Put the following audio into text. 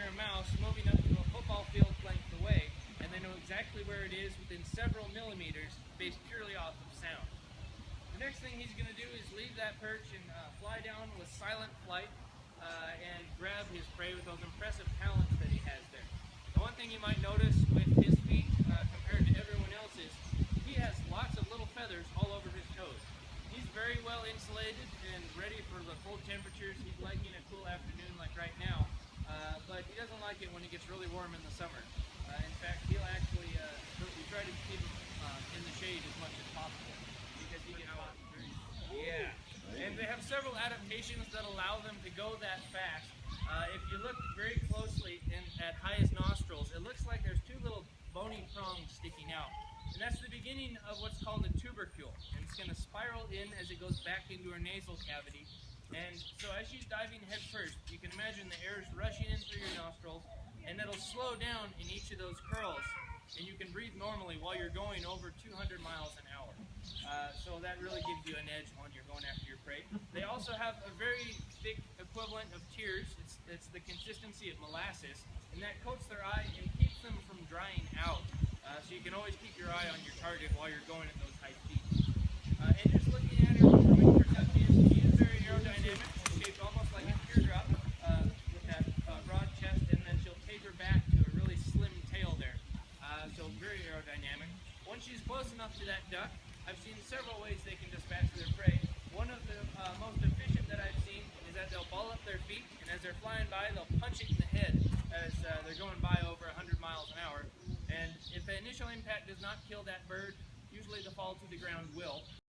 hear a mouse moving up to a football field length away, and they know exactly where it is within several millimeters based purely off of sound. The next thing he's going to do is leave that perch and fly down with silent flight and grab his prey with those impressive talons that he has there. The one thing you might notice with his feet compared to everyone else's, he has lots of little feathers all over his toes. He's very well insulated and ready for the cold temperatures. He's liking a cool afternoon like right now, but he doesn't like it when it gets really warm in the summer. In fact, he'll actually, we try to keep him in the shade as much as possible because he gets hot very easily. Yeah, and they have several adaptations that allow them to go that fast. If you look very closely at Hiya's nostrils, it looks like there's two little bony prongs sticking out. And that's the beginning of what's called a tubercle. And it's going to spiral in as it goes back into her nasal cavity. And so as she's diving head first, you can imagine the air is rushing in through your nostrils, and it'll slow down in each of those curls. And you can breathe normally while you're going over 200 miles an hour. So that really gives you an edge when you're going after your prey. They also have a very thick equivalent of tears. It's the consistency of molasses, and that coats their eye and keeps them from drying out. So you can always keep your eye on your target while you're going at those high speeds. And just looking at her from a perspective, she is very aerodynamic, shaped almost like a teardrop with that broad chest, and then she'll taper back to a really slim tail there. So very aerodynamic. Once she's close enough to that duck, I've seen several ways they can dispatch their prey. One of the most efficient that I've seen is that they'll ball up their feet, and as they're flying by, they'll punch it in the head as they're going by over 100 miles an hour. And if the initial impact does not kill that bird, usually the fall to the ground will.